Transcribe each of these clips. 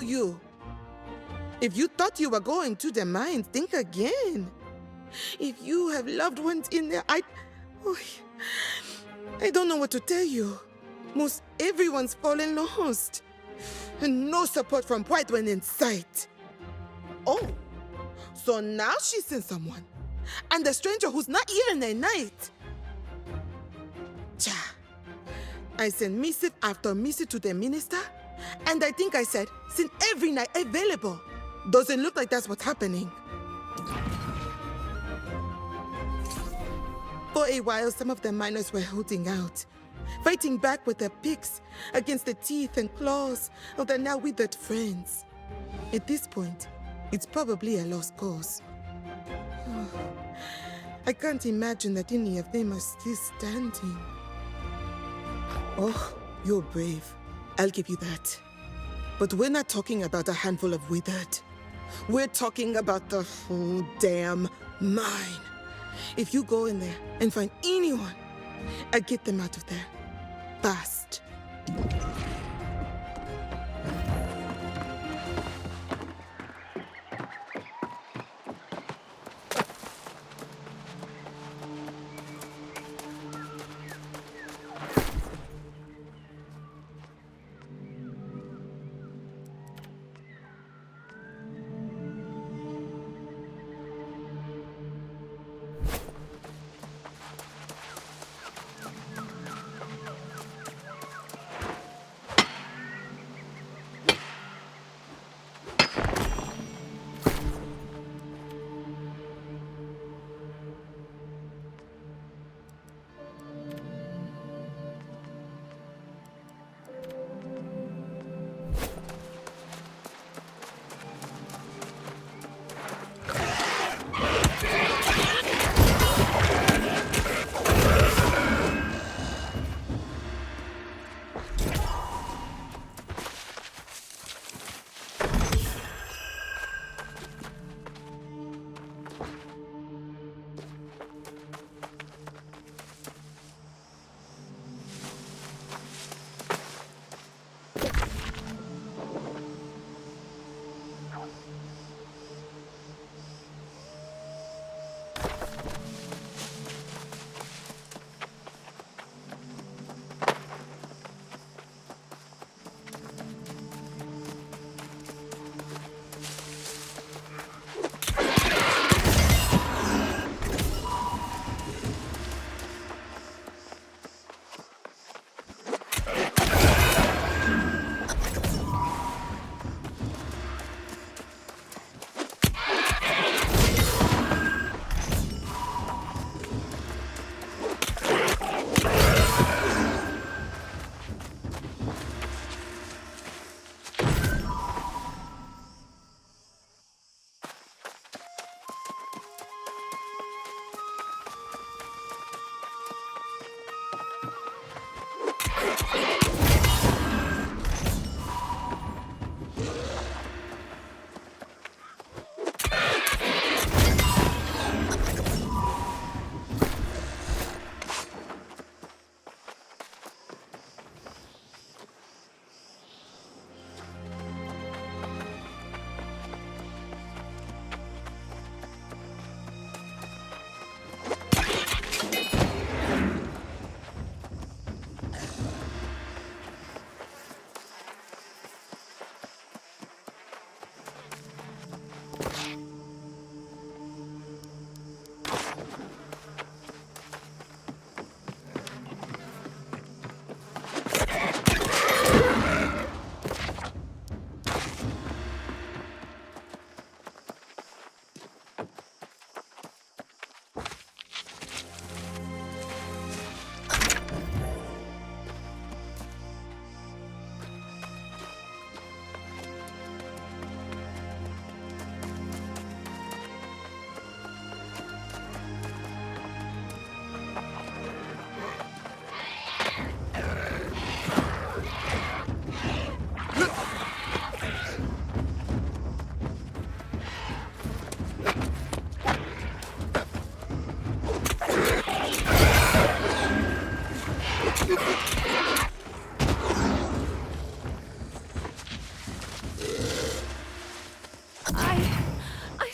you. If you thought you were going to the mines, think again. If you have loved ones in there, I don't know what to tell you. Most everyone's fallen lost. And no support from White when in sight. Oh, so now she sent someone. And the stranger who's not even a knight. Cha. I sent missive after missive to the minister. And I think I said, send every knight available. Doesn't look like that's what's happening. For a while, some of the miners were holding out, fighting back with their picks against the teeth and claws of their now withered friends. At this point, it's probably a lost cause. I can't imagine that any of them are still standing. Oh, you're brave. I'll give you that. But we're not talking about a handful of withered. We're talking about the whole damn mine. If you go in there and find anyone, I'll get them out of there. Fast.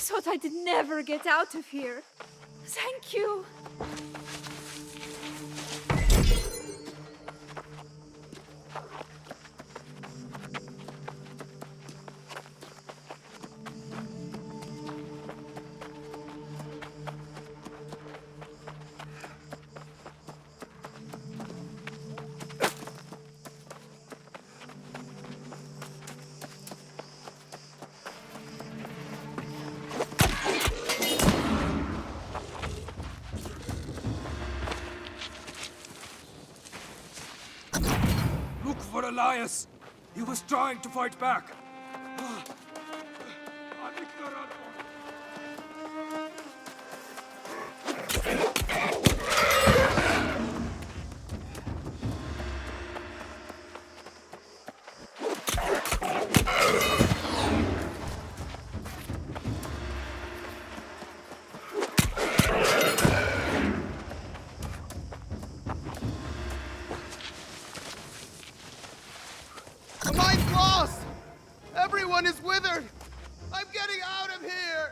thought I'd never get out of here. Thank you. Look for Elias! He was trying to fight back. The mine's lost! Everyone is withered! I'm getting out of here!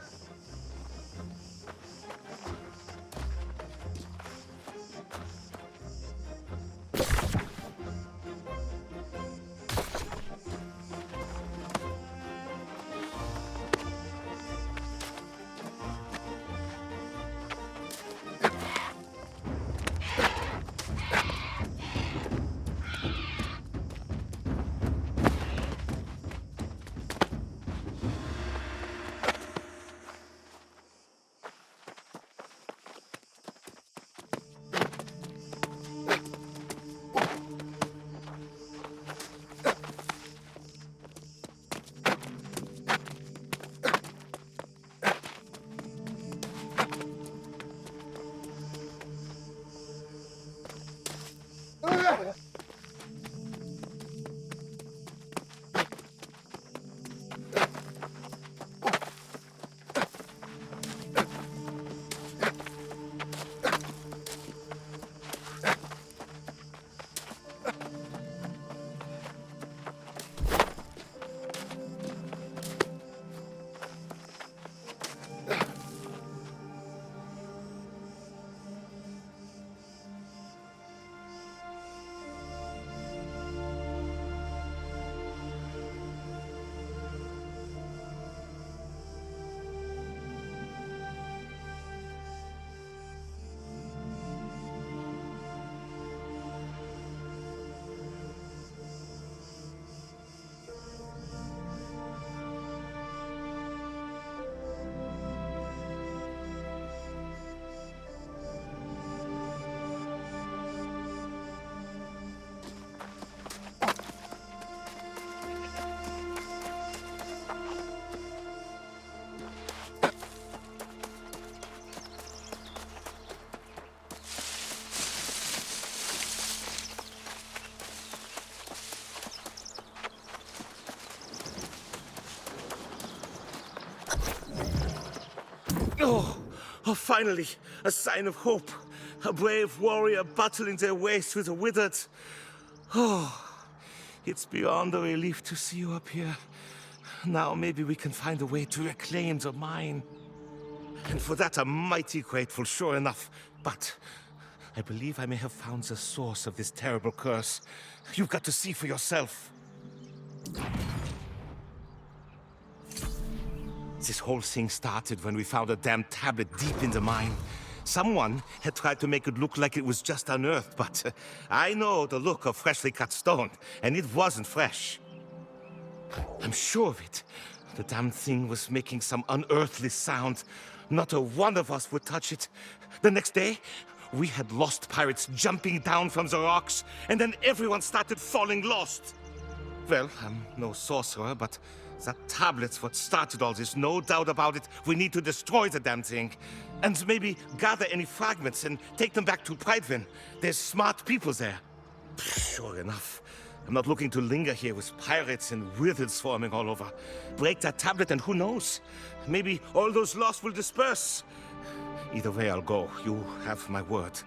Oh, finally, a sign of hope. A brave warrior battling their way through the withered. Oh, it's beyond a relief to see you up here. Now maybe we can find a way to reclaim the mine. And for that I'm mighty grateful, sure enough. But I believe I may have found the source of this terrible curse. You've got to see for yourself. This whole thing started when we found a damn tablet deep in the mine. Someone had tried to make it look like it was just unearthed, but I know the look of freshly cut stone, and it wasn't fresh. I'm sure of it. The damn thing was making some unearthly sound. Not a one of us would touch it. The next day, we had lost pirates jumping down from the rocks, and then everyone started falling lost. Well, I'm no sorcerer, but that tablet's what started all this, no doubt about it. We need to destroy the damn thing. And maybe gather any fragments and take them back to Pridevin. There's smart people there. Sure enough. I'm not looking to linger here with pirates and wizards swarming all over. Break that tablet and who knows? Maybe all those lost will disperse. Either way I'll go. You have my word.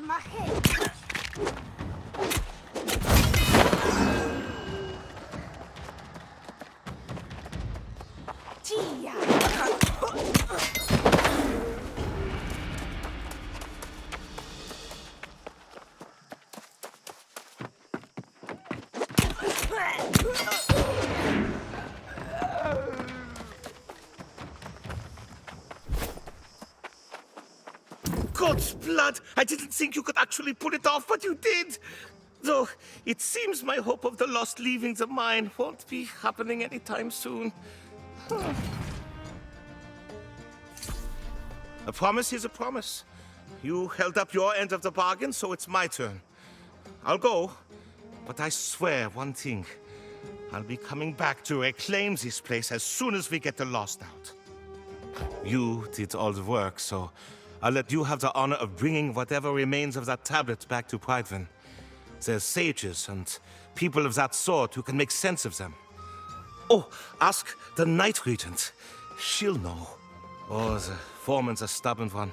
My head. God's blood! I didn't think you could actually pull it off, but you did! Though, it seems my hope of the lost leaving the mine won't be happening anytime soon. A promise is a promise. You held up your end of the bargain, so it's my turn. I'll go, but I swear one thing. I'll be coming back to reclaim this place as soon as we get the Lost out. You did all the work, so I'll let you have the honor of bringing whatever remains of that tablet back to Prydwen. There's sages and people of that sort who can make sense of them. Oh, ask the Night Regent. She'll know. Oh, the foreman's a stubborn one.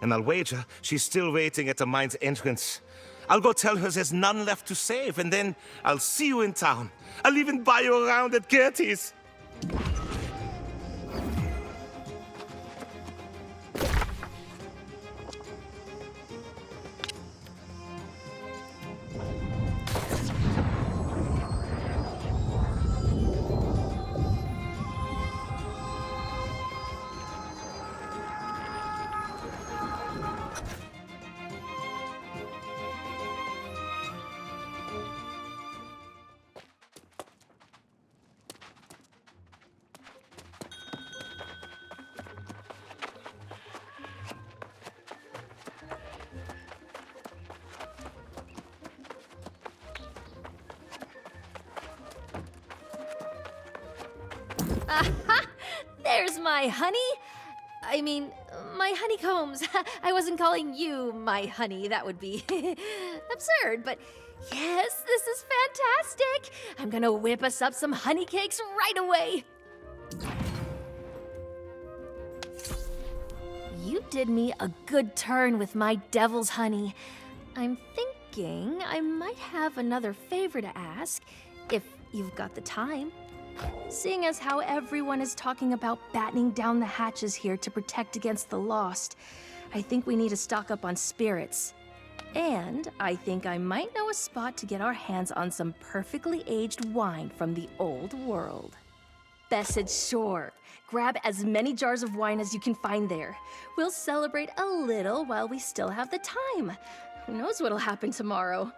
And I'll wager she's still waiting at the mine's entrance. I'll go tell her there's none left to save, and then I'll see you in town. I'll even buy you around at Gertie's. There's my honey. I mean, my honeycombs. I wasn't calling you my honey. That would be absurd, but yes, this is fantastic. I'm gonna whip us up some honey cakes right away. You did me a good turn with my devil's honey. I'm thinking I might have another favor to ask, if you've got the time. Seeing as how everyone is talking about battening down the hatches here to protect against the Lost, I think we need to stock up on spirits. And I think I might know a spot to get our hands on some perfectly aged wine from the old world. Bessage Shore. Grab as many jars of wine as you can find there. We'll celebrate a little while we still have the time. Who knows what'll happen tomorrow?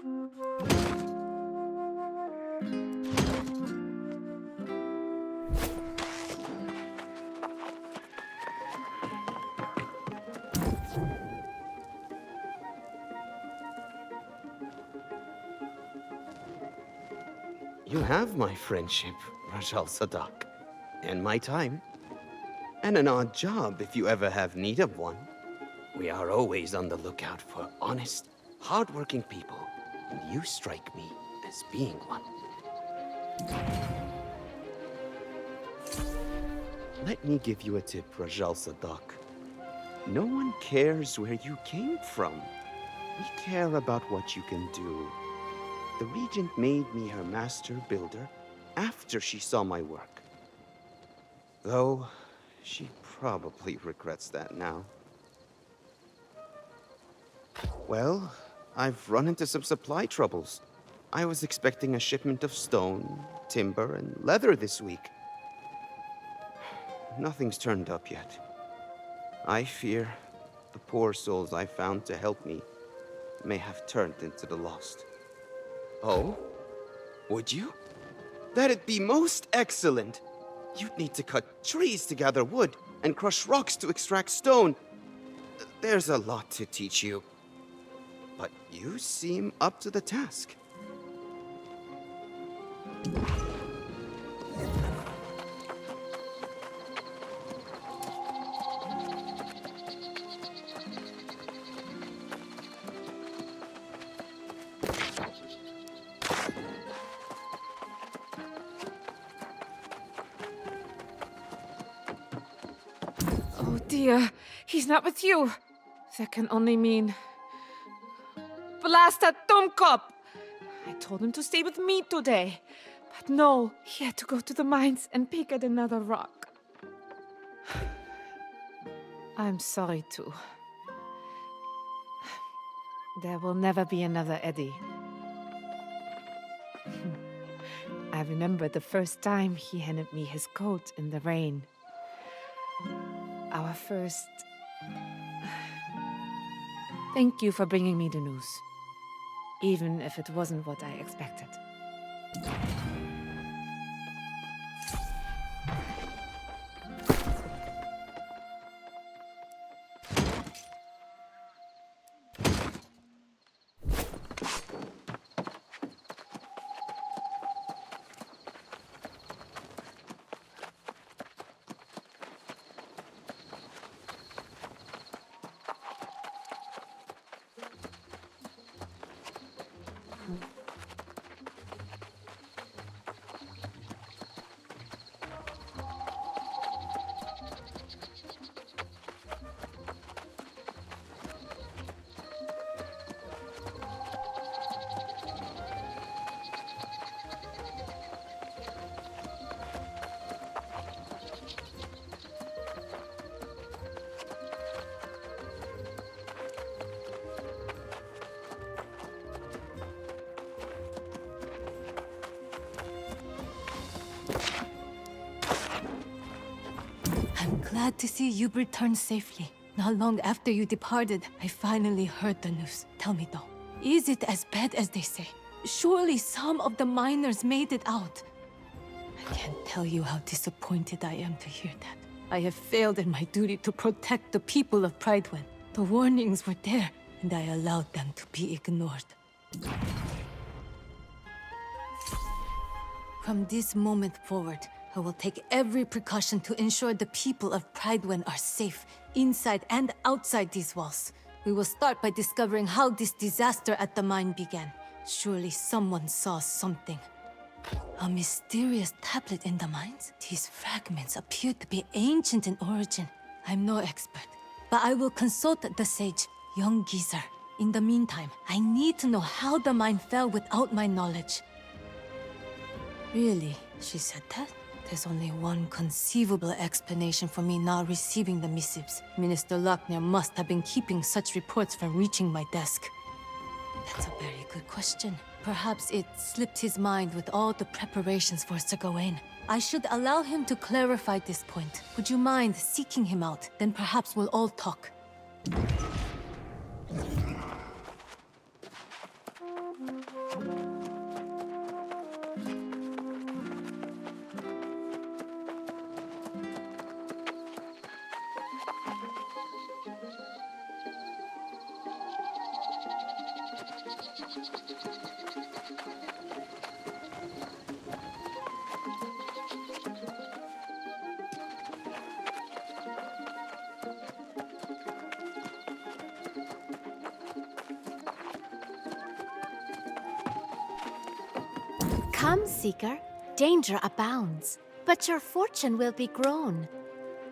You have my friendship, Rajal Sadak, and my time. And an odd job if you ever have need of one. We are always on the lookout for honest, hardworking people, and you strike me as being one. Let me give you a tip, Rajal Sadak. No one cares where you came from. We care about what you can do. The Regent made me her master builder after she saw my work. Though, she probably regrets that now. Well, I've run into some supply troubles. I was expecting a shipment of stone, timber, and leather this week. Nothing's turned up yet. I fear the poor souls I found to help me may have turned into the lost. Oh? Would you? That'd be most excellent! You'd need to cut trees to gather wood, and crush rocks to extract stone. There's a lot to teach you. But you seem up to the task. Oh dear, he's not with you. That can only mean... Blast that Dummkopf! I told him to stay with me today. But no, he had to go to the mines and pick at another rock. I'm sorry too. There will never be another Eddie. I remember the first time he handed me his coat in the rain. Our first... Thank you for bringing me the news. Even if it wasn't what I expected. I'm glad to see you returned safely. Not long after you departed, I finally heard the news. Tell me though, is it as bad as they say? Surely some of the miners made it out. I can't tell you how disappointed I am to hear that. I have failed in my duty to protect the people of Pridewind. The warnings were there, and I allowed them to be ignored. From this moment forward, I will take every precaution to ensure the people of Pridewind are safe, inside and outside these walls. We will start by discovering how this disaster at the mine began. Surely someone saw something. A mysterious tablet in the mines? These fragments appear to be ancient in origin. I'm no expert, but I will consult the sage, young Geezer. In the meantime, I need to know how the mine fell without my knowledge. Really, she said that? There's only one conceivable explanation for me not receiving the missives. Minister Lochner must have been keeping such reports from reaching my desk. That's a very good question. Perhaps it slipped his mind with all the preparations for Sir Gawain. I should allow him to clarify this point. Would you mind seeking him out? Then perhaps we'll all talk. Come, Seeker. Danger abounds, but your fortune will be grown.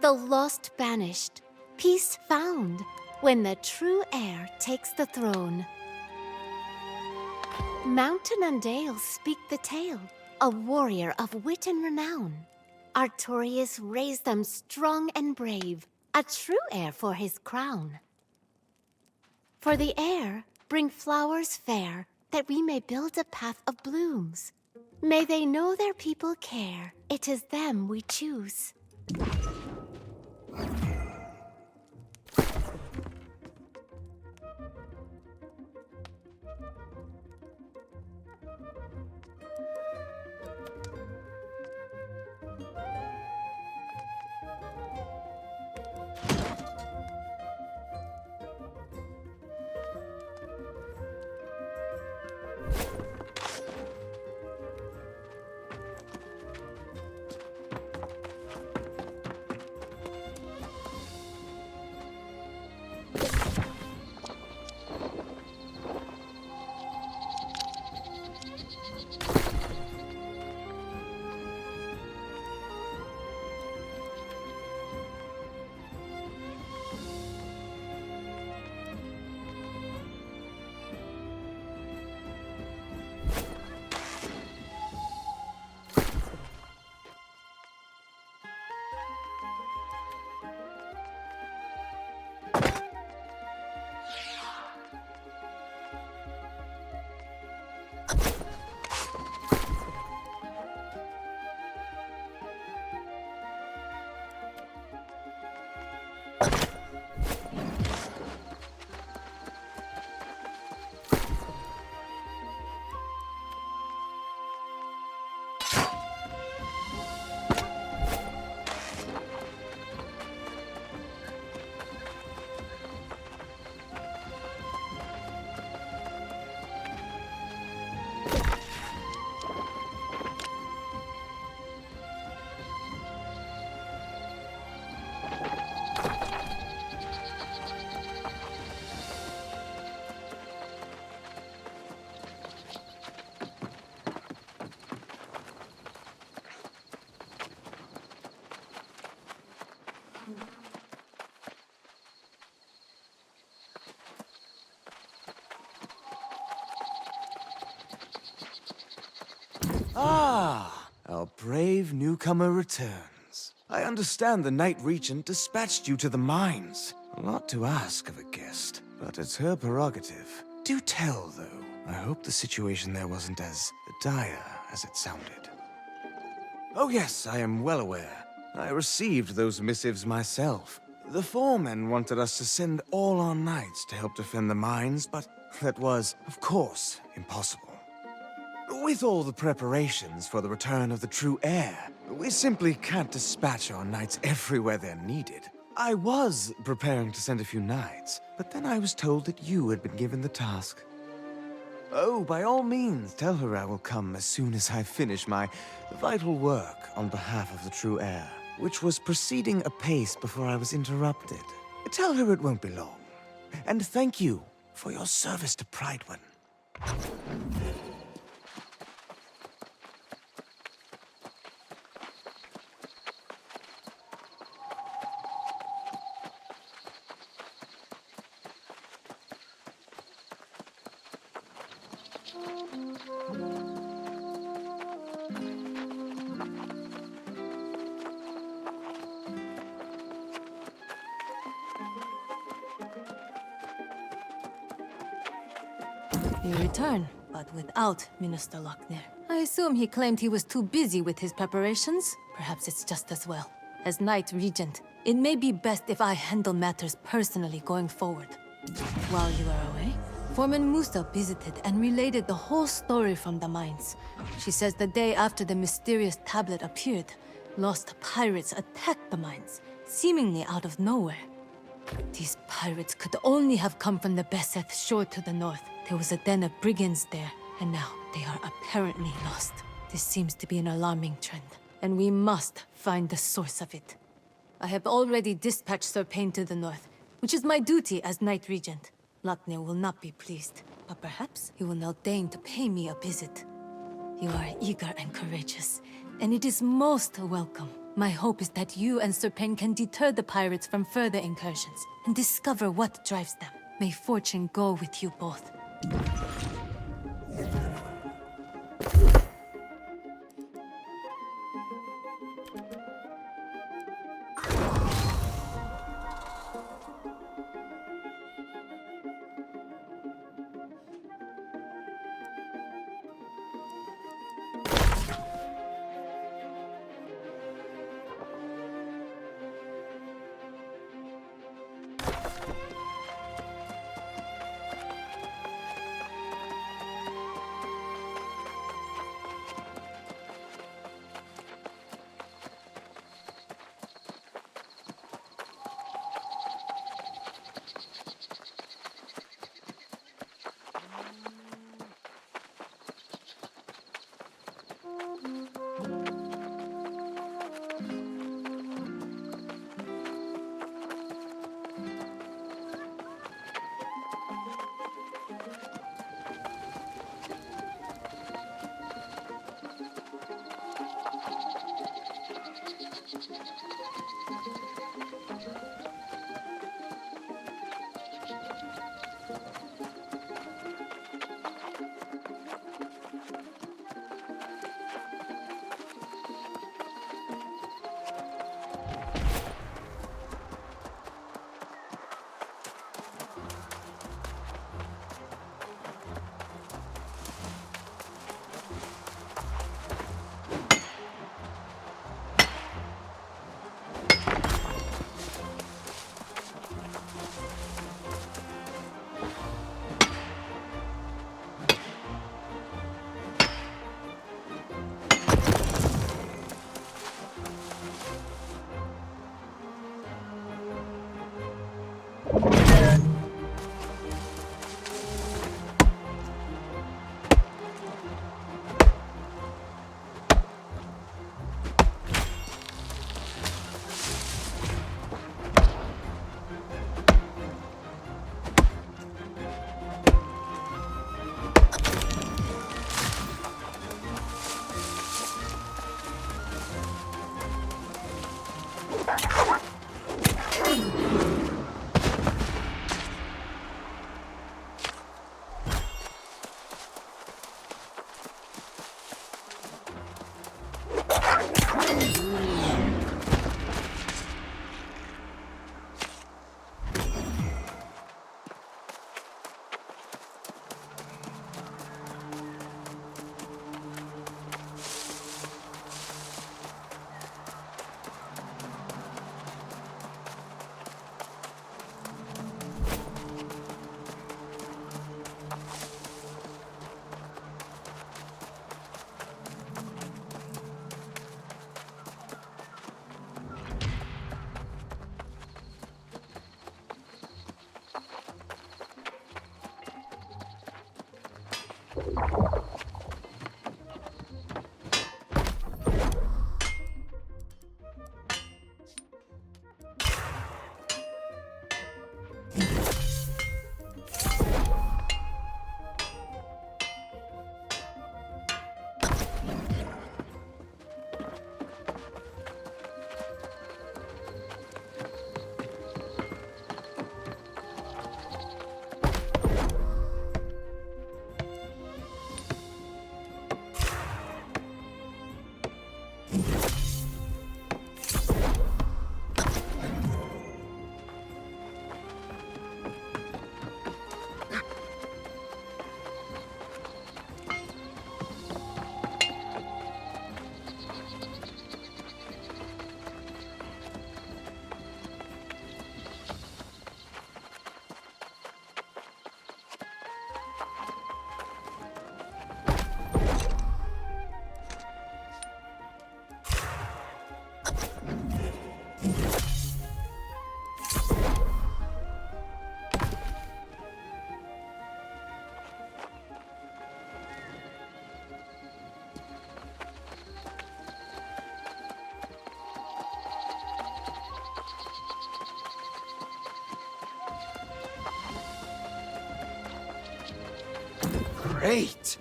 The lost banished, peace found, when the true heir takes the throne. Mountain and dale speak the tale, a warrior of wit and renown. Artorius raised them strong and brave, a true heir for his crown. For the heir, bring flowers fair, that we may build a path of blooms. May they know their people care, it is them we choose. Ah, our brave newcomer returns. I understand the Knight Regent dispatched you to the mines. A lot to ask of a guest, but it's her prerogative. Do tell, though. I hope the situation there wasn't as dire as it sounded. Oh yes, I am well aware. I received those missives myself. The foremen wanted us to send all our knights to help defend the mines, but that was, of course, impossible. With all the preparations for the return of the true heir, we simply can't dispatch our knights everywhere they're needed. I was preparing to send a few knights, but then I was told that you had been given the task. Oh, by all means, tell her I will come as soon as I finish my vital work on behalf of the true heir, which was proceeding apace before I was interrupted. Tell her it won't be long. And thank you for your service to Prydwen. You return, but without Minister Lochner. I assume he claimed he was too busy with his preparations. Perhaps it's just as well. As Knight Regent, it may be best if I handle matters personally going forward. While you are away, Foreman Musa visited and related the whole story from the mines. She says the day after the mysterious tablet appeared, lost pirates attacked the mines, seemingly out of nowhere. These pirates could only have come from the Beseth shore to the north. There was a den of brigands there, and now they are apparently lost. This seems to be an alarming trend, and we must find the source of it. I have already dispatched Sir Payne to the north, which is my duty as Knight Regent. Lochner will not be pleased, but perhaps he will now deign to pay me a visit. You are eager and courageous, and it is most welcome. My hope is that you and Sir Payne can deter the pirates from further incursions, and discover what drives them. May fortune go with you both. Great!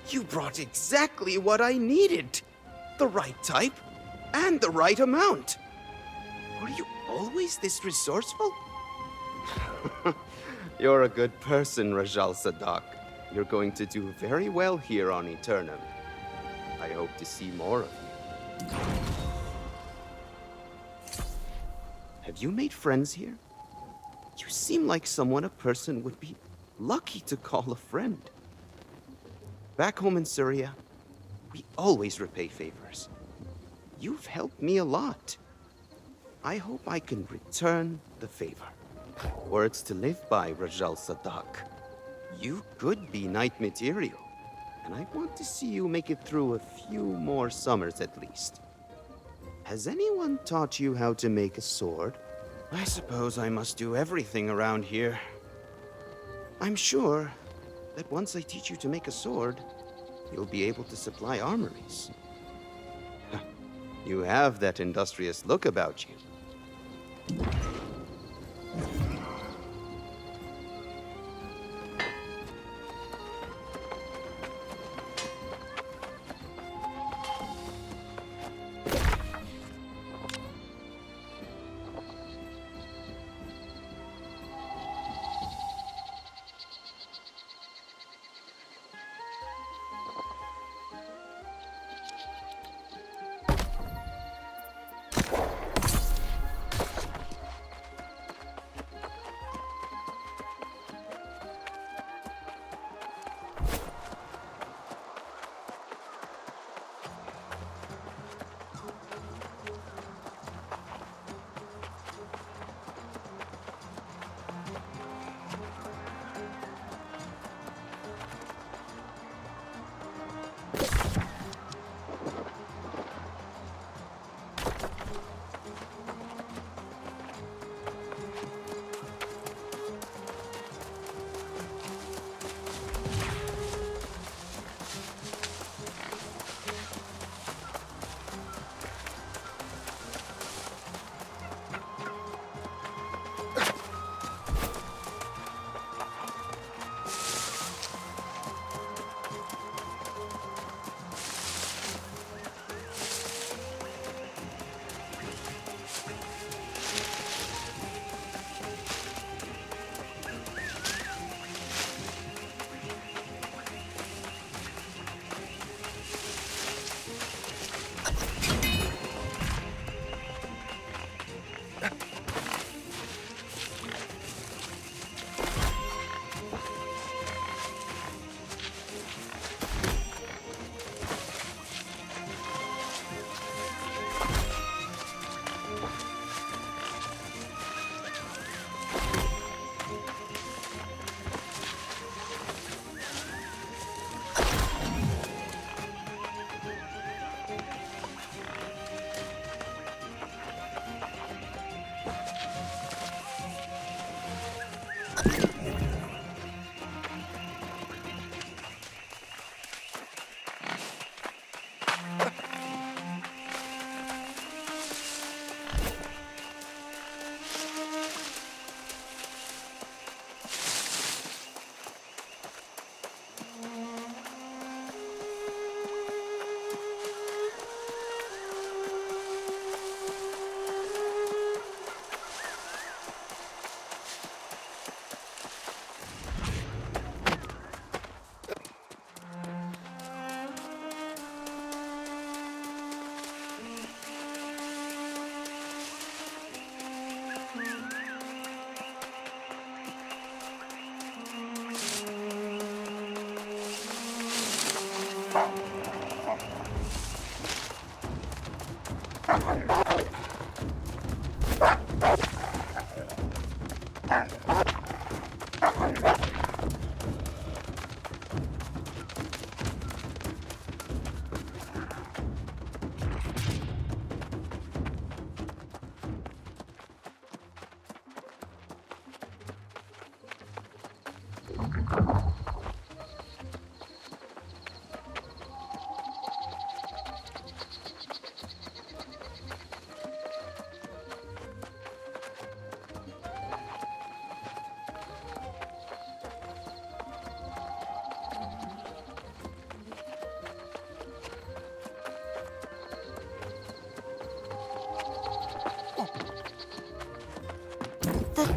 You brought exactly what I needed. The right type and the right amount. Were you always this resourceful? You're a good person, Rajal Sadak. You're going to do very well here on Eternum. I hope to see more of you. Have you made friends here? You seem like someone a person would be lucky to call a friend. Back home in Syria, we always repay favors. You've helped me a lot. I hope I can return the favor. Words to live by, Rajal Sadak. You could be knight material, and I want to see you make it through a few more summers at least. Has anyone taught you how to make a sword? I suppose I must do everything around here. I'm sure that once I teach you to make a sword, you'll be able to supply armories. You have that industrious look about you.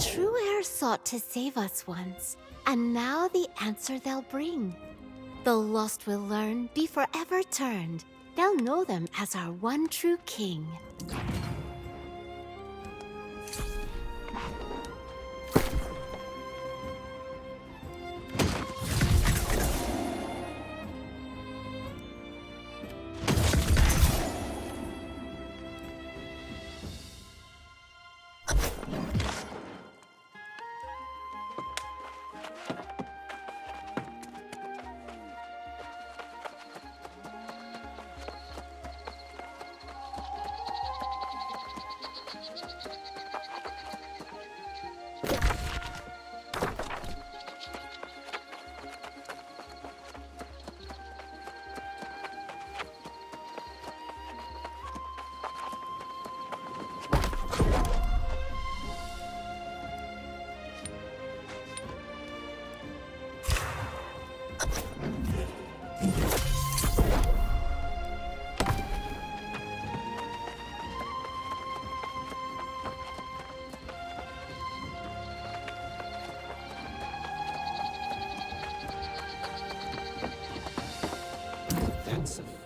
true heir sought to save us once, and now the answer they'll bring. The lost will learn, be forever turned. They'll know them as our one true king.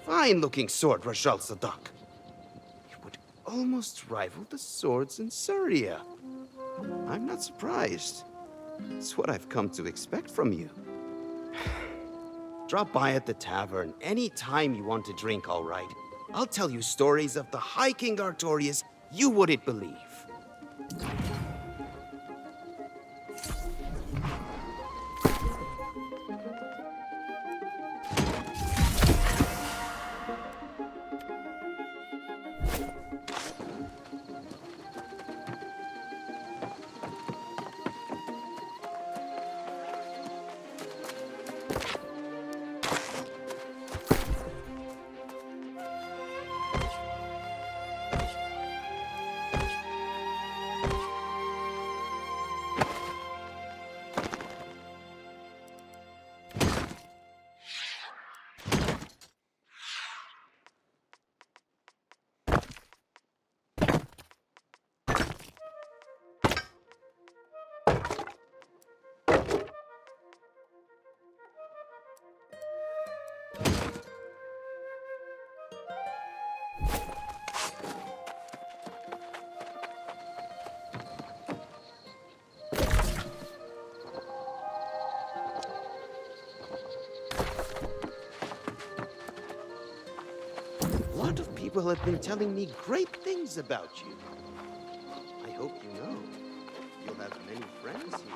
Fine-looking sword, Rajal Sadak. It would almost rival the swords in Syria. I'm not surprised. It's what I've come to expect from you. Drop by at the tavern any time you want to drink, all right? I'll tell you stories of the High King Artorias you wouldn't believe. A lot of people have been telling me great things about you. I hope you know. You'll have many friends here.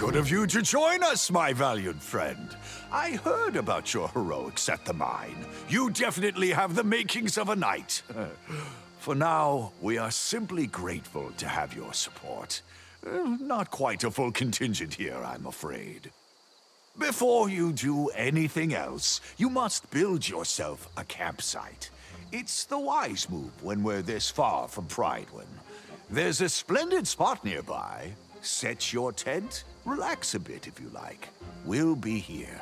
Good of you to join us, my valiant friend. I heard about your heroics at the mine. You definitely have the makings of a knight. For now, we are simply grateful to have your support. Not quite a full contingent here, I'm afraid. Before you do anything else, you must build yourself a campsite. It's the wise move when we're this far from Pridewind. There's a splendid spot nearby. Set your tent, relax a bit if you like. We'll be here.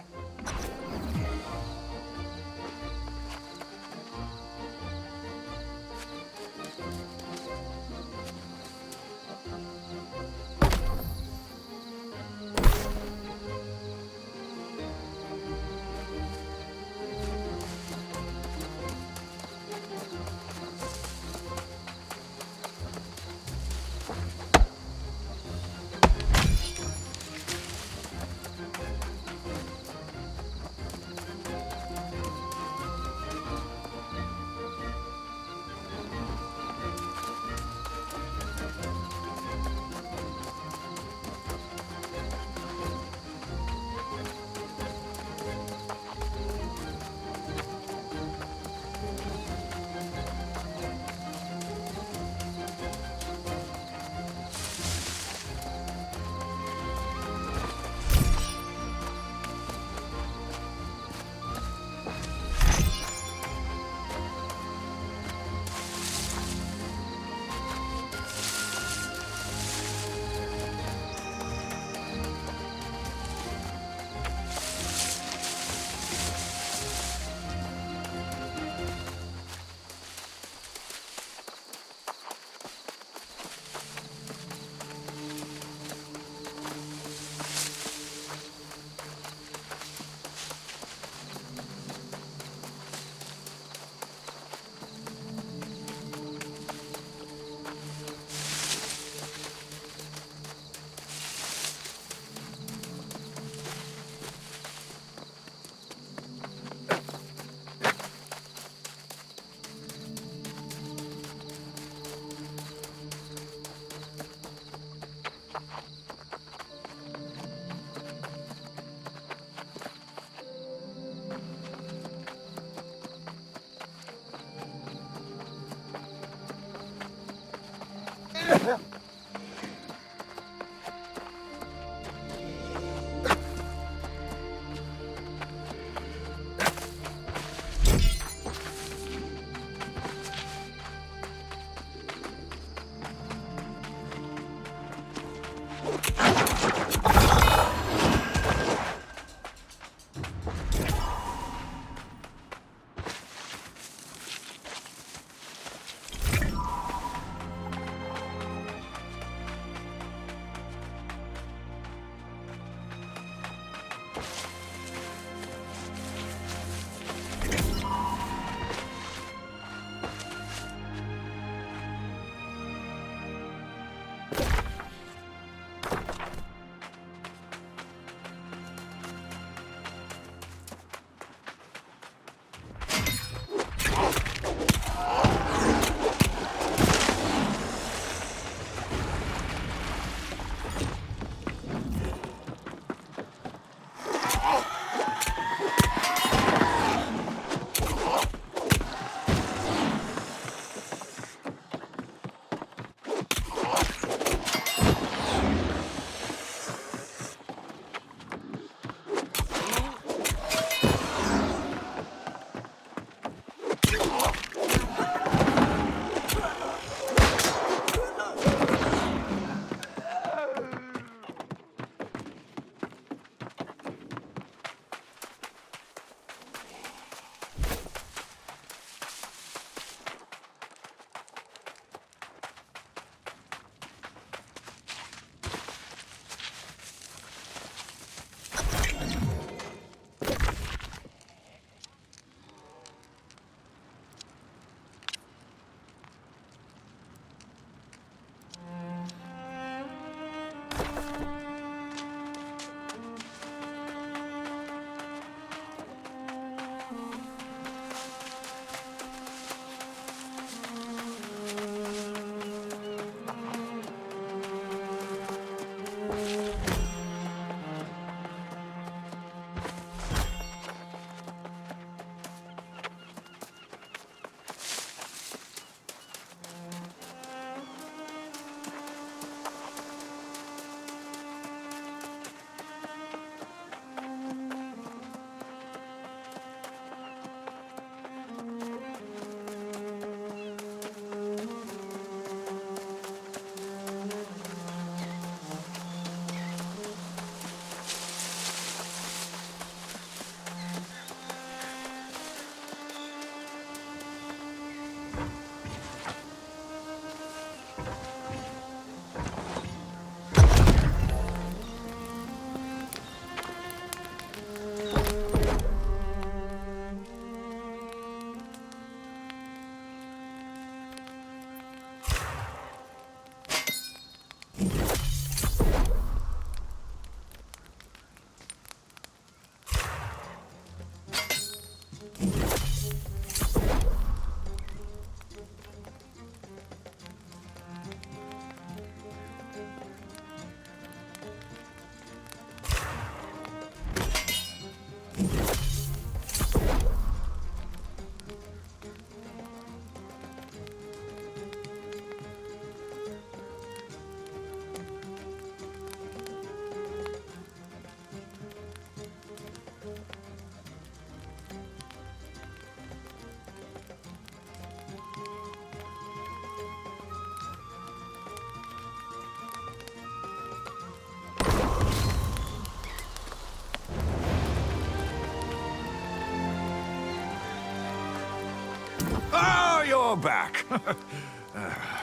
back.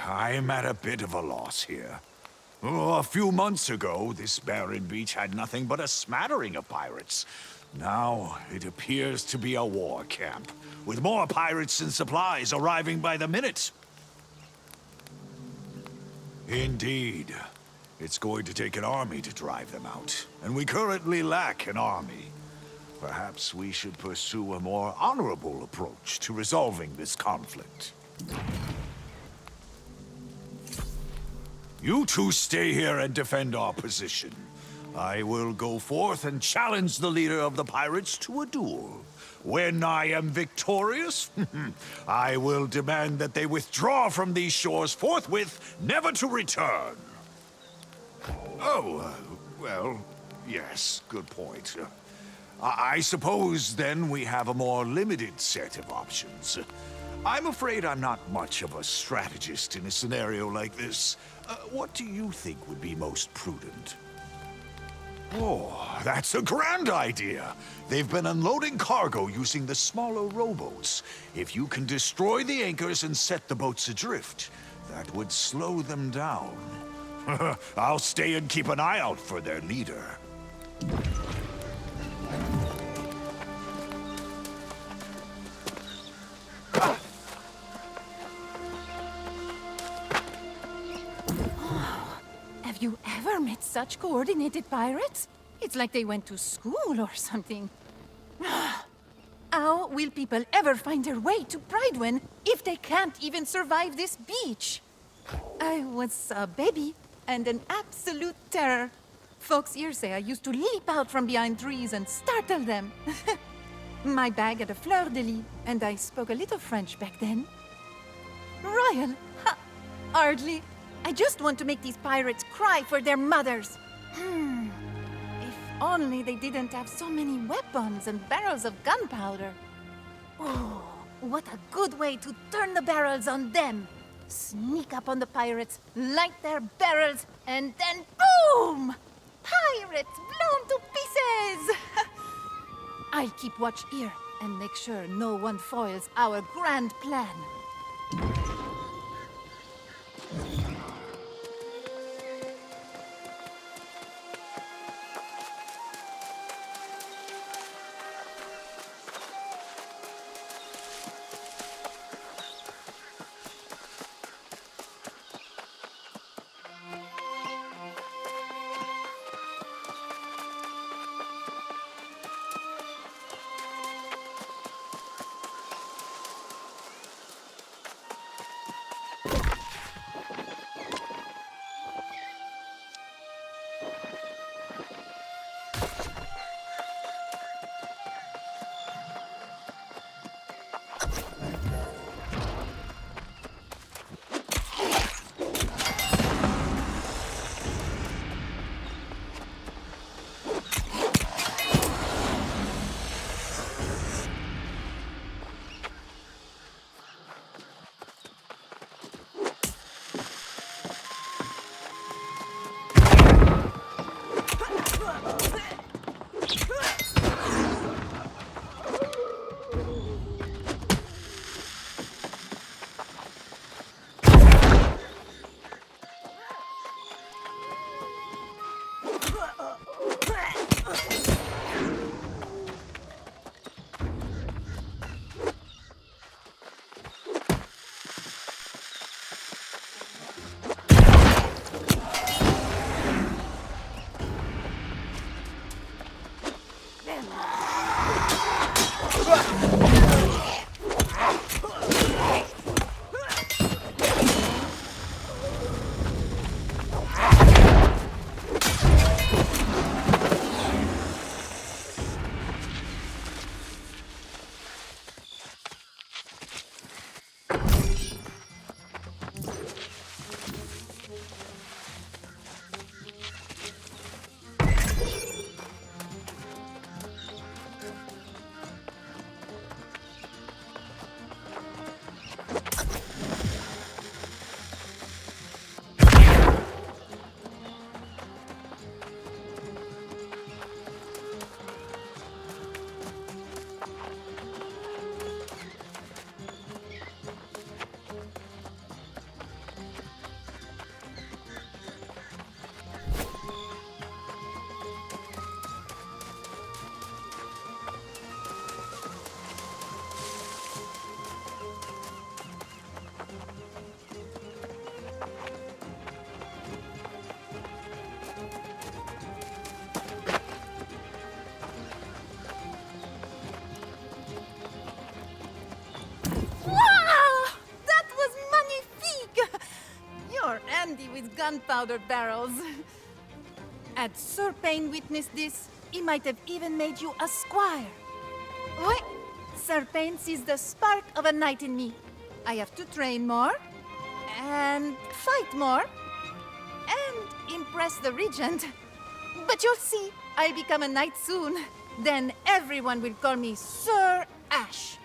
I'm at a bit of a loss here. Oh, a few months ago, this barren beach had nothing but a smattering of pirates. Now, it appears to be a war camp, with more pirates and supplies arriving by the minute. Indeed. It's going to take an army to drive them out, and we currently lack an army. Perhaps we should pursue a more honorable approach to resolving this conflict. You two stay here and defend our position. I will go forth and challenge the leader of the pirates to a duel. When I am victorious, I will demand that they withdraw from these shores forthwith, never to return. Oh, well, yes, good point. I suppose, then, we have a more limited set of options. I'm afraid I'm not much of a strategist in a scenario like this. What do you think would be most prudent? Oh, that's a grand idea. They've been unloading cargo using the smaller rowboats. If you can destroy the anchors and set the boats adrift, that would slow them down. I'll stay and keep an eye out for their leader. Have you ever met such coordinated pirates? It's like they went to school or something. How will people ever find their way to Pridewen if they can't even survive this beach? I was a baby and an absolute terror. Folks here say I used to leap out from behind trees and startle them. My bag had a fleur-de-lis, and I spoke a little French back then. Royal? Ha! Hardly. I just want to make these pirates cry for their mothers. If only they didn't have so many weapons and barrels of gunpowder. Oh, what a good way to turn the barrels on them. Sneak up on the pirates, light their barrels, and then boom! Pirates blown to pieces! I'll keep watch here and make sure no one foils our grand plan. handy with gunpowder barrels. Had Sir Payne witnessed this, he might have even made you a squire. What? Sir Payne sees the spark of a knight in me. I have to train more, and fight more, and impress the regent. But you'll see, I'll become a knight soon. Then everyone will call me Sir Ash.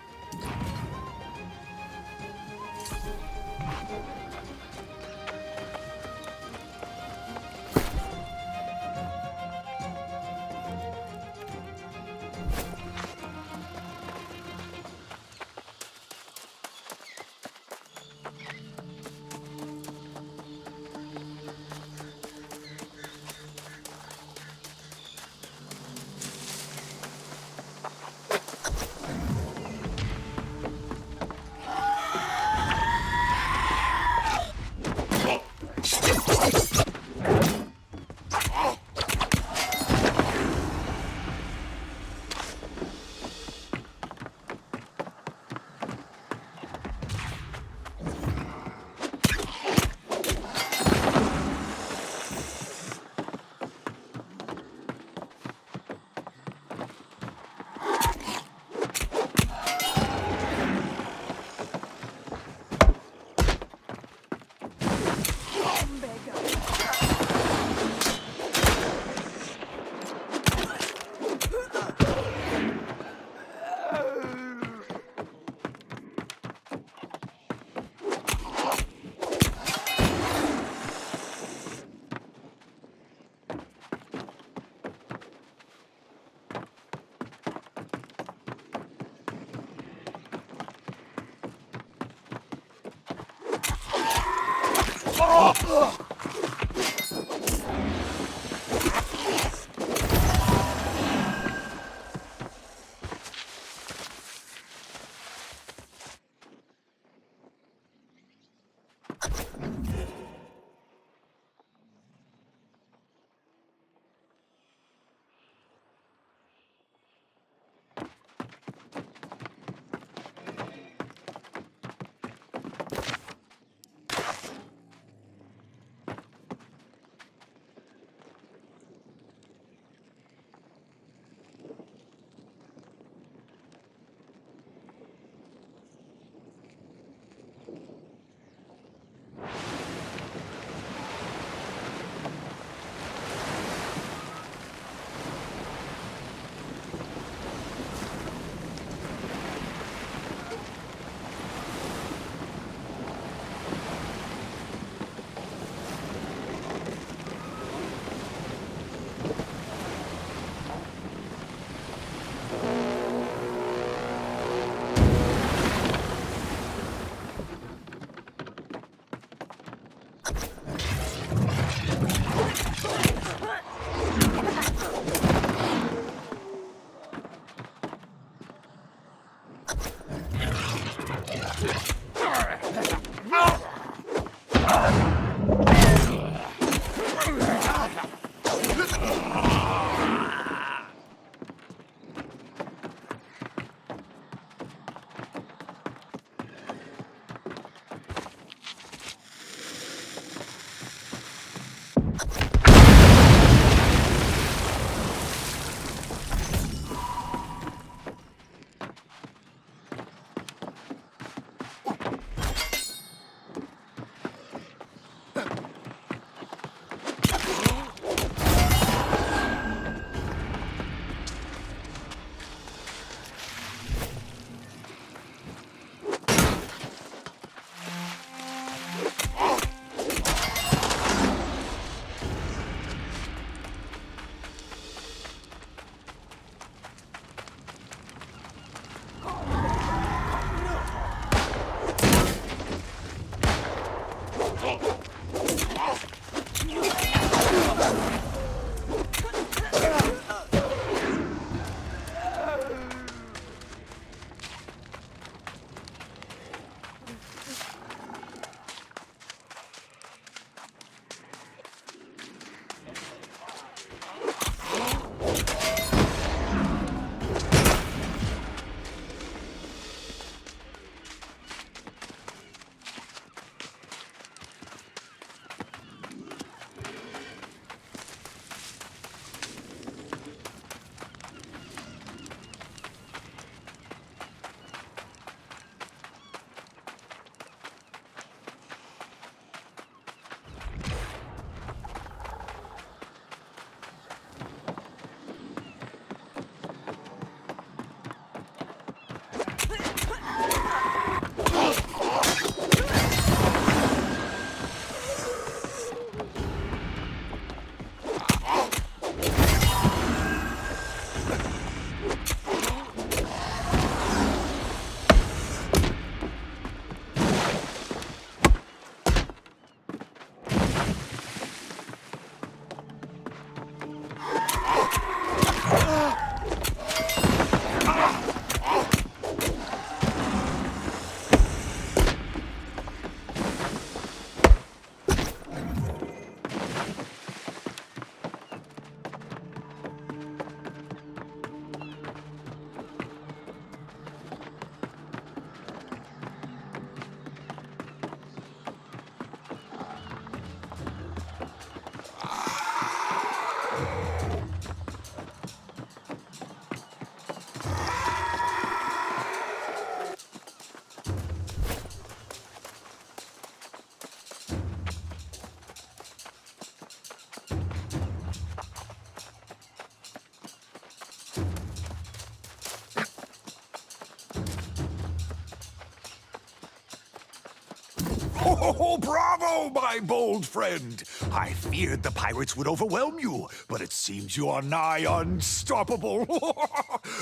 Oh, bravo, my bold friend! I feared the pirates would overwhelm you, but it seems you are nigh unstoppable.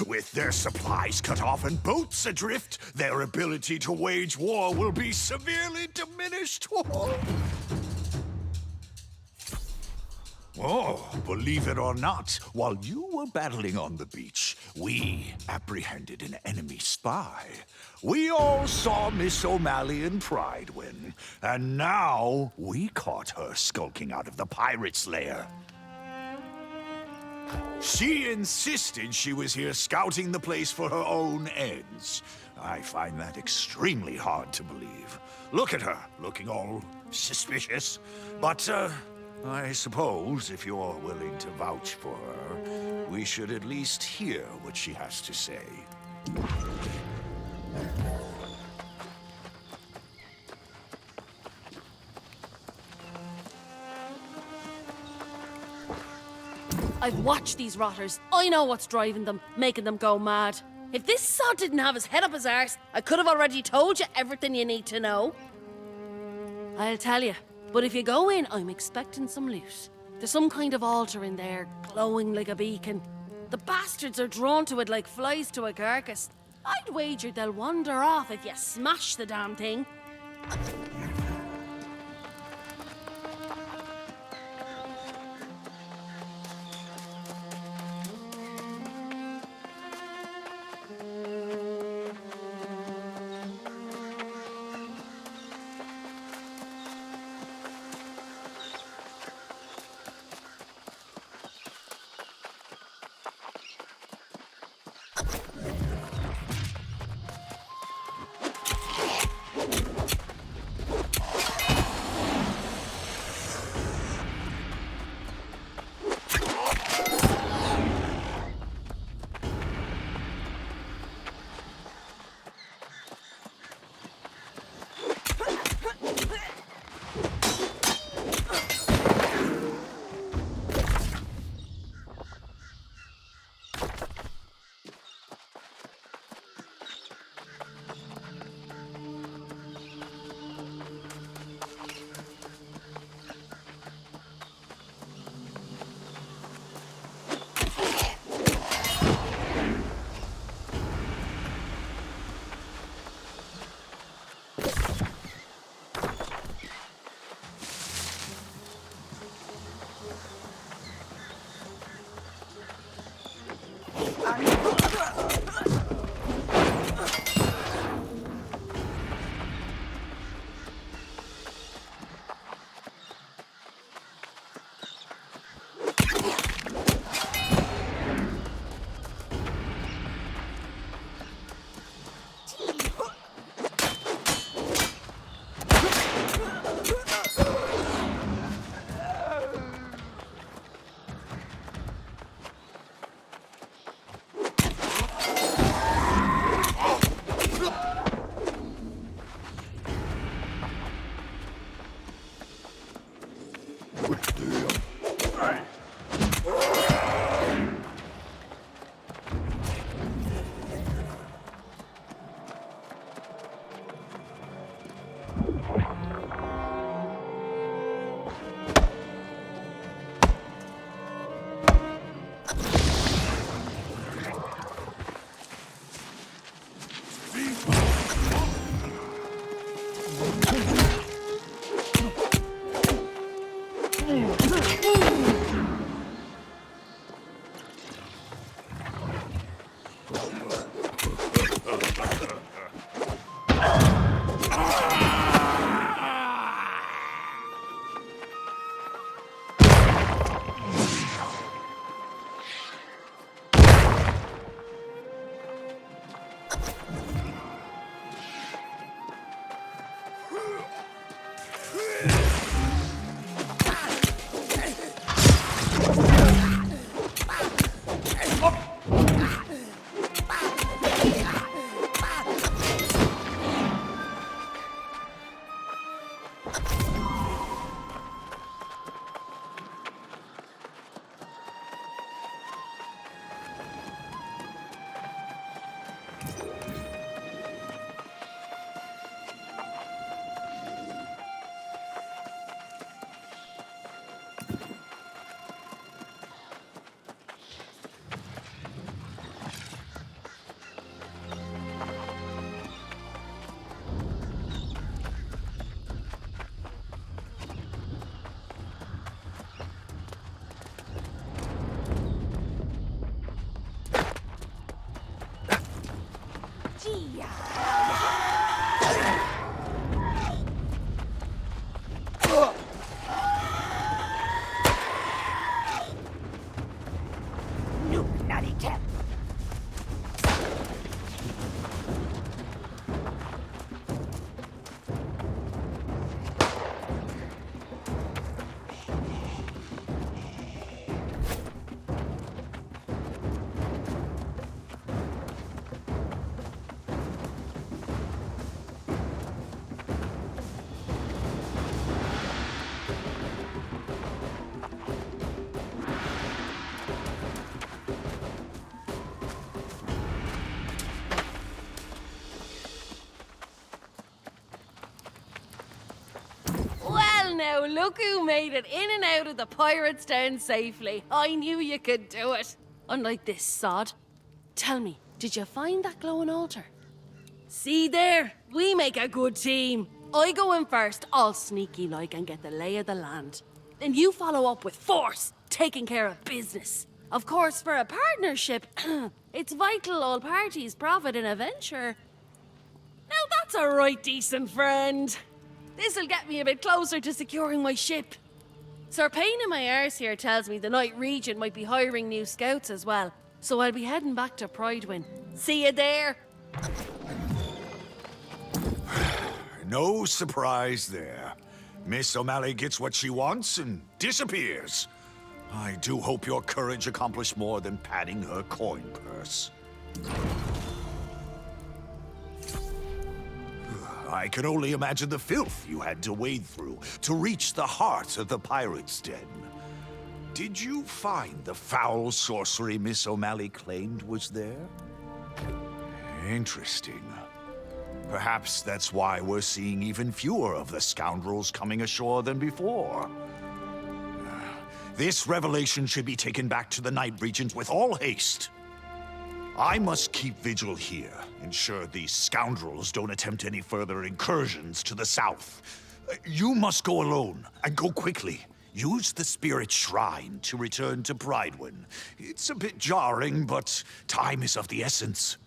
With their supplies cut off and boats adrift, their ability to wage war will be severely diminished. Oh, believe it or not, while you were battling on the beach, we apprehended an enemy spy. We all saw Miss O'Malley and Pridewin, and now we caught her skulking out of the pirate's lair. She insisted she was here scouting the place for her own ends. I find that extremely hard to believe. Look at her, looking all suspicious. But, I suppose if you're willing to vouch for her, we should at least hear what she has to say. I've watched these rotters. I know what's driving them, making them go mad. If this sod didn't have his head up his arse, I could have already told you everything you need to know. I'll tell you, but if you go in, I'm expecting some loot. There's some kind of altar in there, glowing like a beacon. The bastards are drawn to it like flies to a carcass. I'd wager they'll wander off if you smash the damn thing. Well, now, look who made it in and out of the pirates' den safely. I knew you could do it. Unlike this sod. Tell me, did you find that glowing altar? See there, we make a good team. I go in first, all sneaky like, and get the lay of the land. Then you follow up with force, taking care of business. Of course, for a partnership, it's vital all parties profit in a venture. Now that's a right decent friend. This'll get me a bit closer to securing my ship. Sir Payne in my arse here tells me the Night Regent might be hiring new scouts as well, so I'll be heading back to Pridewind. See you there. No surprise there. Miss O'Malley gets what she wants and disappears. I do hope your courage accomplished more than padding her coin purse. I can only imagine the filth you had to wade through to reach the heart of the pirate's den. Did you find the foul sorcery Miss O'Malley claimed was there? Interesting. Perhaps that's why we're seeing even fewer of the scoundrels coming ashore than before. This revelation should be taken back to the Night Regent with all haste. I must keep vigil here, ensure these scoundrels don't attempt any further incursions to the south. You must go alone, and go quickly. Use the Spirit Shrine to return to Pridewind. It's a bit jarring, but time is of the essence.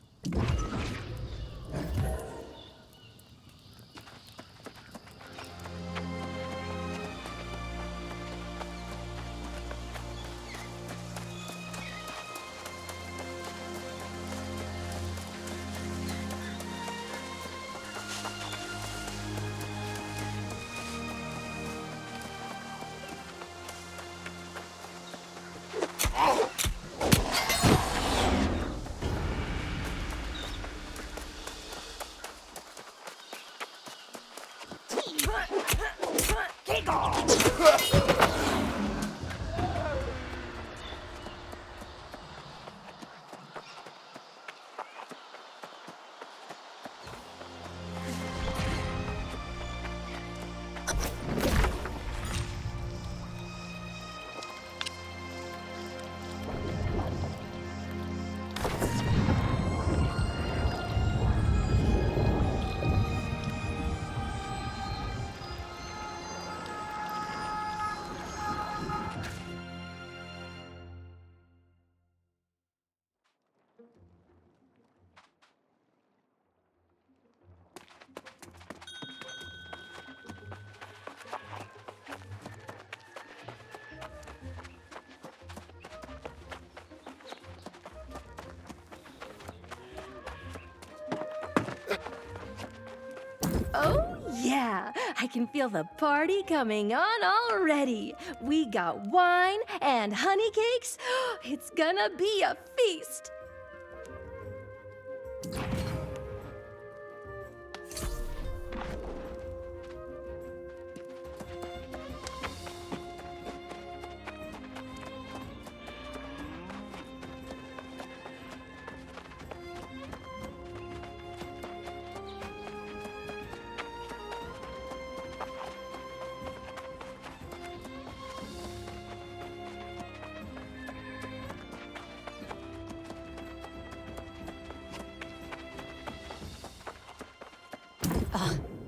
Oh, yeah. I can feel the party coming on already. We got wine and honey cakes. It's gonna be a feast.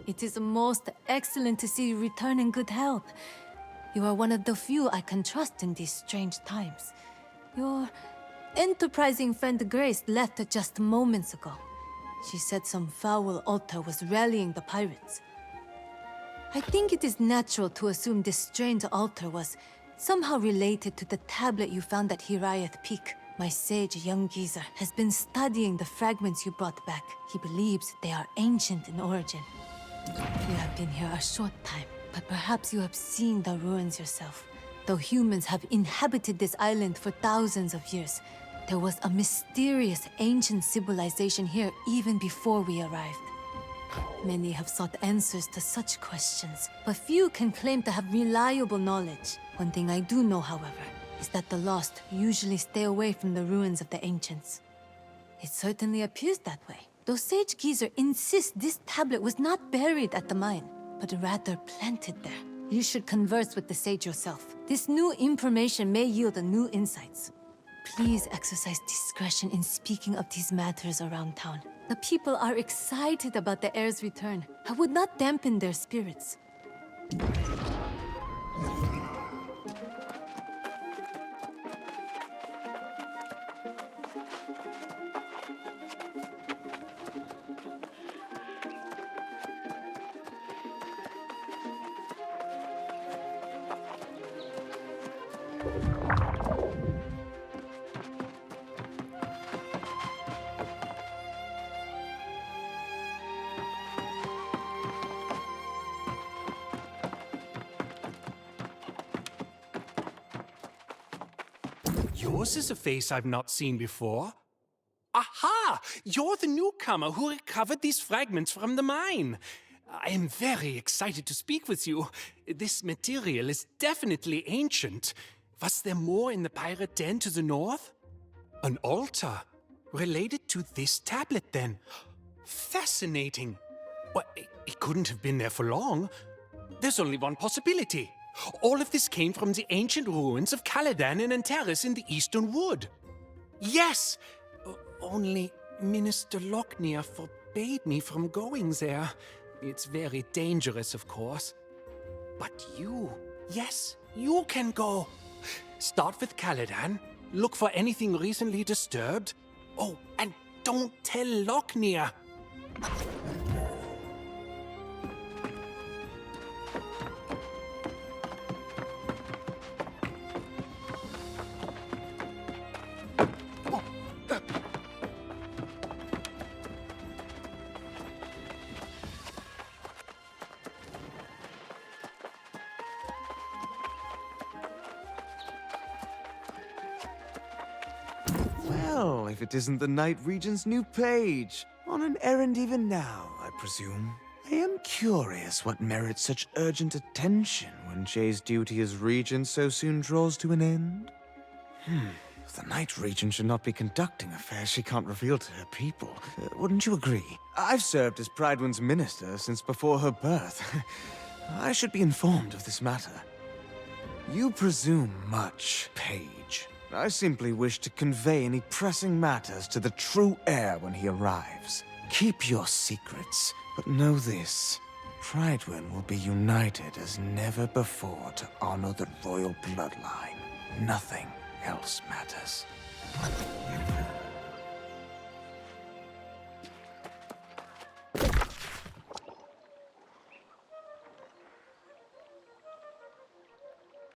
It is most excellent to see you return in good health. You are one of the few I can trust in these strange times. Your enterprising friend Grace left just moments ago. She said some foul altar was rallying the pirates. I think it is natural to assume this strange altar was somehow related to the tablet you found at Hiraeth Peak. My sage young geezer has been studying the fragments you brought back. He believes they are ancient in origin. You have been here a short time, but perhaps you have seen the ruins yourself. Though humans have inhabited this island for thousands of years, there was a mysterious ancient civilization here even before we arrived. Many have sought answers to such questions, but few can claim to have reliable knowledge. One thing I do know, however, is that the lost usually stay away from the ruins of the ancients. It certainly appears that way. Though Sage Geezer insists this tablet was not buried at the mine, but rather planted there. You should converse with the sage yourself. This new information may yield a new insights. Please exercise discretion in speaking of these matters around town. The people are excited about the heir's return. I would not dampen their spirits. Yours is a face I've not seen before. Aha! You're the newcomer who recovered these fragments from the mine. I am very excited to speak with you. This material is definitely ancient. Was there more in the pirate den to the north? An altar related to this tablet, then. Fascinating. Well, it couldn't have been there for long. There's only one possibility. All of this came from the ancient ruins of Caladan and Antares in the Eastern Wood. Yes! Only Minister Lochner forbade me from going there. It's very dangerous, of course. But you, yes, you can go. Start with Caladan, look for anything recently disturbed. Oh, and don't tell Lochner. Well, if it isn't the Night Regent's new page. On an errand even now, I presume. I am curious what merits such urgent attention when Jay's duty as regent so soon draws to an end. The Night Regent should not be conducting affairs she can't reveal to her people. Wouldn't you agree? I've served as Pridewind's minister since before her birth. I should be informed of this matter. You presume much, page. I simply wish to convey any pressing matters to the true heir when he arrives. Keep your secrets, but know this. Pridewind will be united as never before to honor the royal bloodline. Nothing else matters.